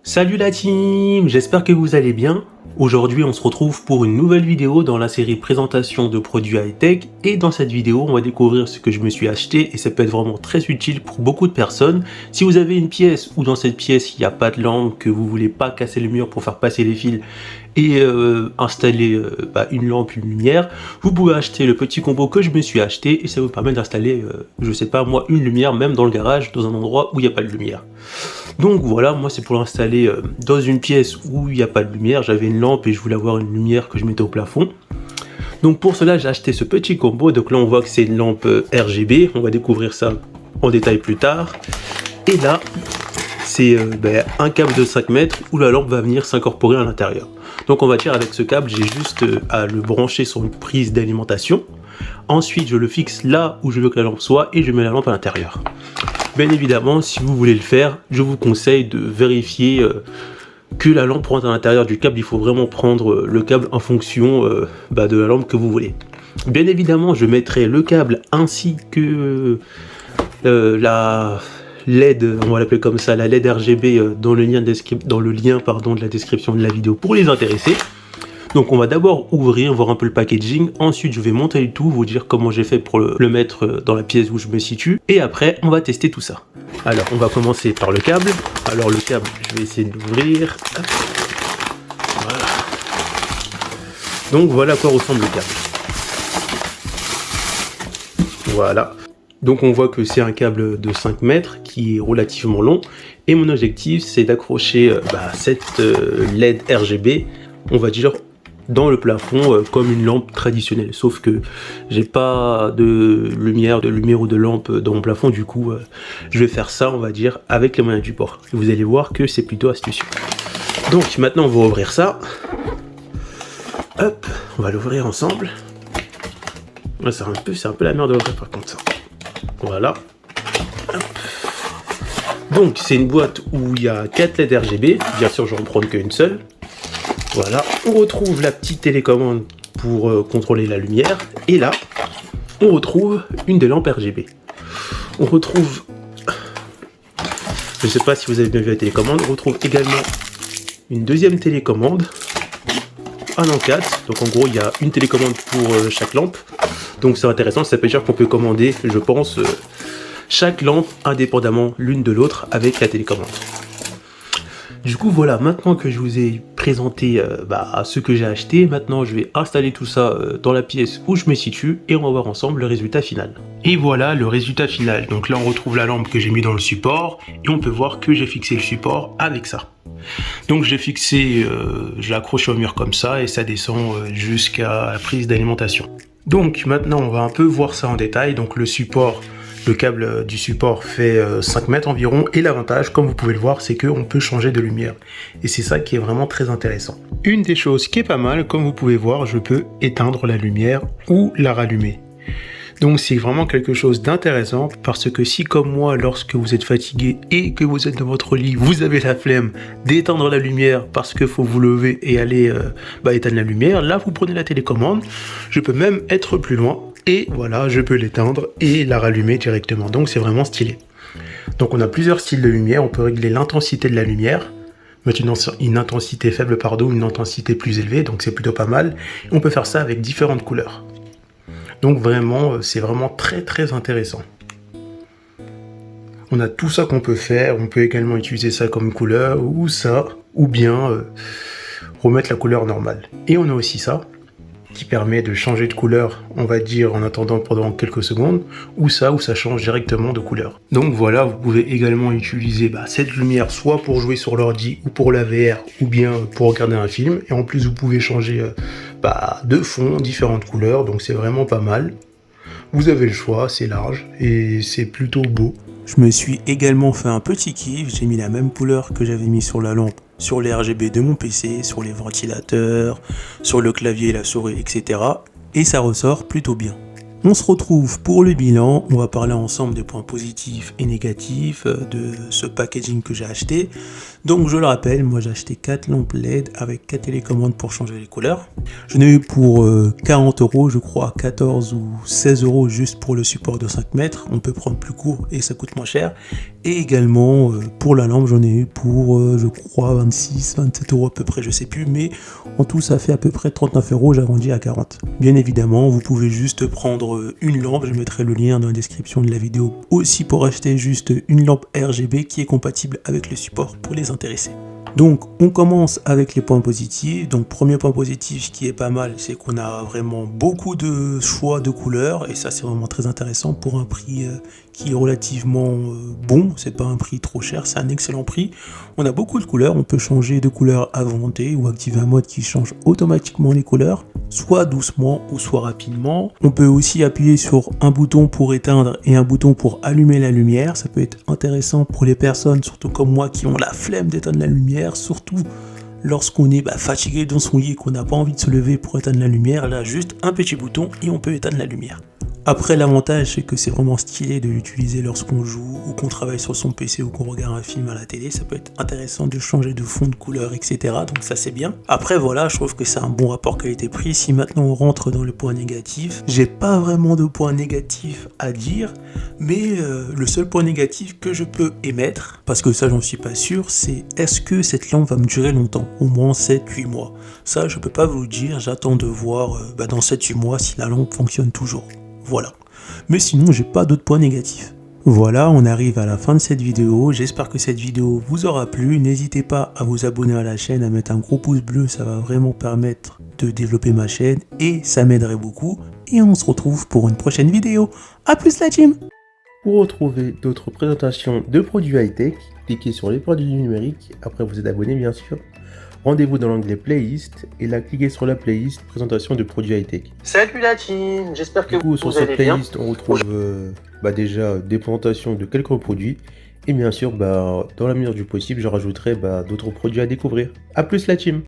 Salut la team, j'espère que vous allez bien. Aujourd'hui on se retrouve pour une nouvelle vidéo dans la série présentation de produits high-tech et dans cette vidéo on va découvrir ce que je me suis acheté et ça peut être vraiment très utile pour beaucoup de personnes. Si vous avez une pièce où dans cette pièce il n'y a pas de lampe, que vous voulez pas casser le mur pour faire passer les fils et installer une lampe, une lumière, vous pouvez acheter le petit combo que je me suis acheté et ça vous permet d'installer, je sais pas moi, une lumière même dans le garage, dans un endroit où il n'y a pas de lumière. Donc voilà, moi c'est pour l'installer dans une pièce où il n'y a pas de lumière. J'avais une lampe et je voulais avoir une lumière que je mettais au plafond. Donc pour cela j'ai acheté ce petit combo. Donc là on voit que c'est une lampe RGB, on va découvrir ça en détail plus tard. Et là c'est un câble de 5 mètres où la lampe va venir s'incorporer à l'intérieur. Donc on va dire avec ce câble j'ai juste à le brancher sur une prise d'alimentation. Ensuite je le fixe là où je veux que la lampe soit et je mets la lampe à l'intérieur. Bien évidemment, si vous voulez le faire, je vous conseille de vérifier que la lampe rentre à l'intérieur du câble. Il faut vraiment prendre le câble en fonction de la lampe que vous voulez. Bien évidemment, je mettrai le câble ainsi que la LED, on va l'appeler comme ça, la LED RGB dans le lien de la description de la vidéo pour les intéressés. Donc on va d'abord ouvrir, voir un peu le packaging, ensuite je vais monter le tout, vous dire comment j'ai fait pour le mettre dans la pièce où je me situe, et après on va tester tout ça. Alors on va commencer par le câble. Alors le câble, je vais essayer de l'ouvrir. Voilà. Donc voilà à quoi ressemble le câble. Voilà. Donc on voit que c'est un câble de 5 mètres qui est relativement long, et mon objectif c'est d'accrocher cette LED RGB, on va dire dans le plafond comme une lampe traditionnelle, sauf que j'ai pas de lumière ou de lampe dans mon plafond, du coup je vais faire ça on va dire avec les moyens du bord. Vous allez voir que c'est plutôt astucieux. Donc maintenant on va ouvrir ça. Hop, on va l'ouvrir ensemble. C'est un peu la merde de l'ouvrir par contre ça. Voilà. Hop. Donc c'est une boîte où il y a 4 LED RGB, bien sûr je ne vais en prendre qu'une seule. Voilà, on retrouve la petite télécommande pour contrôler la lumière. Et là, on retrouve une des lampes RGB. On retrouve, je ne sais pas si vous avez bien vu la télécommande, on retrouve également une deuxième télécommande, en 4. Donc en gros, il y a une télécommande pour chaque lampe. Donc c'est intéressant, ça peut dire qu'on peut commander, je pense, chaque lampe indépendamment l'une de l'autre avec la télécommande. Du coup voilà, maintenant que je vous ai présenté ce que j'ai acheté, maintenant je vais installer tout ça dans la pièce où je me situe et on va voir ensemble le résultat final. Et voilà le résultat final. Donc là on retrouve la lampe que j'ai mis dans le support et on peut voir que j'ai fixé le support avec ça. Donc j'ai fixé, je l'ai accroché au mur comme ça et ça descend jusqu'à la prise d'alimentation. Donc maintenant on va un peu voir ça en détail. Donc le support, le câble du support fait 5 mètres environ et l'avantage, comme vous pouvez le voir, c'est qu'on peut changer de lumière. Et c'est ça qui est vraiment très intéressant. Une des choses qui est pas mal, comme vous pouvez voir, je peux éteindre la lumière ou la rallumer. Donc c'est vraiment quelque chose d'intéressant parce que si comme moi, lorsque vous êtes fatigué et que vous êtes dans votre lit, vous avez la flemme d'éteindre la lumière parce qu'il faut vous lever et aller éteindre la lumière, là vous prenez la télécommande, je peux même être plus loin. Et voilà, je peux l'éteindre et la rallumer directement. Donc c'est vraiment stylé. Donc on a plusieurs styles de lumière. On peut régler l'intensité de la lumière, mettre une intensité faible, une intensité plus élevée. Donc c'est plutôt pas mal. On peut faire ça avec différentes couleurs. Donc vraiment, c'est vraiment très très intéressant. On a tout ça qu'on peut faire. On peut également utiliser ça comme couleur ou ça, ou bien remettre la couleur normale. Et on a aussi ça, qui permet de changer de couleur, on va dire en attendant pendant quelques secondes, ou ça change directement de couleur. Donc voilà, vous pouvez également utiliser cette lumière soit pour jouer sur l'ordi ou pour la VR, ou bien pour regarder un film, et en plus vous pouvez changer de fond, différentes couleurs, donc c'est vraiment pas mal. Vous avez le choix, c'est large, et c'est plutôt beau. Je me suis également fait un petit kiff, j'ai mis la même couleur que j'avais mis sur la lampe, sur les RGB de mon PC, sur les ventilateurs, sur le clavier, la souris, etc. Et ça ressort plutôt bien. On se retrouve pour le bilan, on va parler ensemble des points positifs et négatifs de ce packaging que j'ai acheté. Donc je le rappelle, moi j'ai acheté 4 lampes LED avec 4 télécommandes pour changer les couleurs. Je n'ai eu pour 40 €, je crois 14 ou 16 € juste pour le support de 5 mètres. On peut prendre plus court et ça coûte moins cher. Et également pour la lampe, j'en ai eu pour je crois 26, 27 euros à peu près, je sais plus, mais en tout ça fait à peu près 39 euros, j'ai arrondi à 40. Bien évidemment, vous pouvez juste prendre une lampe, je mettrai le lien dans la description de la vidéo aussi pour acheter juste une lampe RGB qui est compatible avec le support pour les intéressés. Donc on commence avec les points positifs. Donc premier point positif, ce qui est pas mal, c'est qu'on a vraiment beaucoup de choix de couleurs et ça c'est vraiment très intéressant pour un prix qui est relativement bon. C'est pas un prix trop cher, c'est un excellent prix. On a beaucoup de couleurs, on peut changer de couleur à volonté ou activer un mode qui change automatiquement les couleurs, soit doucement ou soit rapidement. On peut aussi appuyer sur un bouton pour éteindre et un bouton pour allumer la lumière. Ça peut être intéressant pour les personnes, surtout comme moi, qui ont la flemme d'éteindre la lumière, surtout lorsqu'on est fatigué dans son lit et qu'on n'a pas envie de se lever pour éteindre la lumière. Là, juste un petit bouton et on peut éteindre la lumière. Après, l'avantage, c'est que c'est vraiment stylé de l'utiliser lorsqu'on joue ou qu'on travaille sur son PC ou qu'on regarde un film à la télé. Ça peut être intéressant de changer de fond de couleur, etc. Donc ça, c'est bien. Après, voilà, je trouve que c'est un bon rapport qualité-prix. Si maintenant on rentre dans le point négatif, j'ai pas vraiment de point négatif à dire, mais le seul point négatif que je peux émettre, parce que ça, j'en suis pas sûr, c'est est-ce que cette lampe va me durer longtemps, au moins 7-8 mois. Ça, je peux pas vous le dire. J'attends de voir dans 7-8 mois si la lampe fonctionne toujours. Voilà. Mais sinon, j'ai pas d'autres points négatifs. Voilà, on arrive à la fin de cette vidéo. J'espère que cette vidéo vous aura plu. N'hésitez pas à vous abonner à la chaîne, à mettre un gros pouce bleu. Ça va vraiment permettre de développer ma chaîne et ça m'aiderait beaucoup. Et on se retrouve pour une prochaine vidéo. A plus la team! Pour retrouver d'autres présentations de produits high-tech, cliquez sur les produits numériques. Après, vous êtes abonné, bien sûr. Rendez-vous dans l'onglet playlist et là cliquez sur la playlist présentation de produits high-tech. Salut la team, j'espère que sur vous cette allez bien. playlist on retrouve déjà des présentations de quelques produits et bien sûr dans la mesure du possible je rajouterai d'autres produits à découvrir. A plus la team!